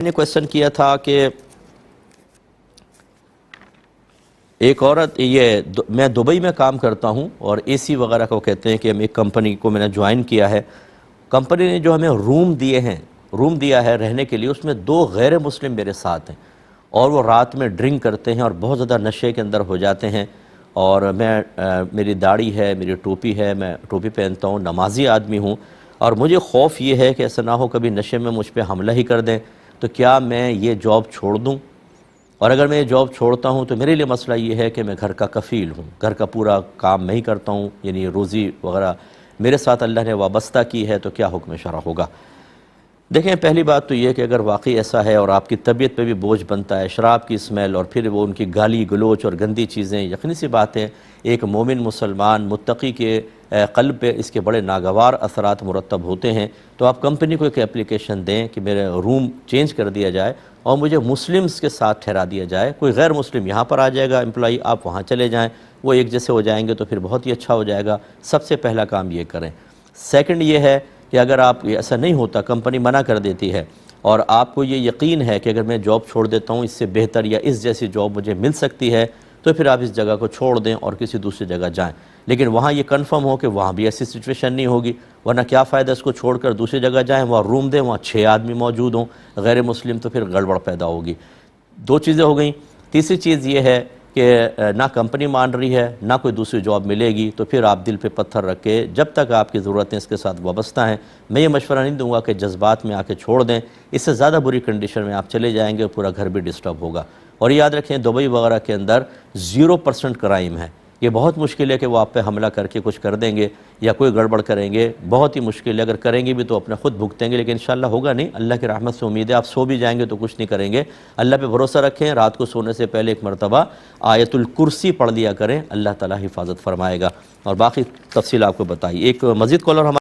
نے کوشچن کیا تھا کہ ایک عورت میں دبئی میں کام کرتا ہوں اور اے سی وغیرہ کو کہتے ہیں کہ ہم ایک کمپنی کو میں نے جوائن کیا ہے. کمپنی نے جو ہمیں روم دیا ہے رہنے کے لیے، اس میں 2 غیر مسلم میرے ساتھ ہیں اور وہ رات میں ڈرنک کرتے ہیں اور بہت زیادہ نشے کے اندر ہو جاتے ہیں. اور میری داڑھی ہے، میری ٹوپی ہے، میں ٹوپی پہنتا ہوں، نمازی آدمی ہوں، اور مجھے خوف یہ ہے کہ ایسا نہ ہو کبھی نشے میں مجھ پہ حملہ ہی کر دیں. تو کیا میں یہ جاب چھوڑ دوں؟ اور اگر میں یہ جاب چھوڑتا ہوں تو میرے لیے مسئلہ یہ ہے کہ میں گھر کا کفیل ہوں، گھر کا پورا کام میں ہی کرتا ہوں، یعنی روزی وغیرہ میرے ساتھ اللہ نے وابستہ کی ہے، تو کیا حکم شرع ہوگا؟ دیکھیں، پہلی بات تو یہ کہ اگر واقعی ایسا ہے اور آپ کی طبیعت پہ بھی بوجھ بنتا ہے، شراب کی اسمیل اور پھر وہ ان کی گالی گلوچ اور گندی چیزیں، یقینی سی بات ہے ایک مومن مسلمان متقی کے قلب پہ اس کے بڑے ناگوار اثرات مرتب ہوتے ہیں. تو آپ کمپنی کو ایک اپلیکیشن دیں کہ میرے روم چینج کر دیا جائے اور مجھے مسلمز کے ساتھ ٹھہرا دیا جائے. کوئی غیر مسلم یہاں پر آ جائے گا امپلائی، آپ وہاں چلے جائیں، وہ ایک جیسے ہو جائیں گے تو پھر بہت ہی اچھا ہو جائے گا. سب سے پہلا کام یہ کریں. سیکنڈ یہ ہے کہ اگر آپ ایسا نہیں ہوتا، کمپنی منع کر دیتی ہے اور آپ کو یہ یقین ہے کہ اگر میں جاب چھوڑ دیتا ہوں اس سے بہتر یا اس جیسی جاب مجھے مل سکتی ہے، تو پھر آپ اس جگہ کو چھوڑ دیں اور کسی دوسری جگہ جائیں. لیکن وہاں یہ کنفرم ہو کہ وہاں بھی ایسی سچویشن نہیں ہوگی، ورنہ کیا فائدہ اس کو چھوڑ کر دوسری جگہ جائیں، وہاں روم دیں، وہاں 6 آدمی موجود ہوں غیر مسلم، تو پھر گڑبڑ پیدا ہوگی. 2 چیزیں ہو گئیں. تیسری چیز یہ ہے کہ نہ کمپنی مان رہی ہے نہ کوئی دوسری جاب ملے گی، تو پھر آپ دل پہ پتھر رکھ کے جب تک آپ کی ضرورتیں اس کے ساتھ وابستہ ہیں، میں یہ مشورہ نہیں دوں گا کہ جذبات میں آ کے چھوڑ دیں. اس سے زیادہ بری کنڈیشن میں آپ چلے جائیں گے اور پورا گھر بھی ڈسٹرب ہوگا. اور یاد رکھیں، دبئی وغیرہ کے اندر 0% کرائم ہے. یہ بہت مشکل ہے کہ وہ آپ پہ حملہ کر کے کچھ کر دیں گے یا کوئی گڑبڑ کریں گے، بہت ہی مشکل ہے. اگر کریں گے بھی تو اپنے خود بھگتیں گے، لیکن انشاءاللہ ہوگا نہیں. اللہ کی رحمت سے امید ہے. آپ سو بھی جائیں گے تو کچھ نہیں کریں گے. اللہ پہ بھروسہ رکھیں. رات کو سونے سے پہلے ایک مرتبہ آیت الکرسی پڑھ لیا کریں، اللہ تعالیٰ حفاظت فرمائے گا. اور باقی تفصیل آپ کو بتائی. ایک مزید کالر ہمارے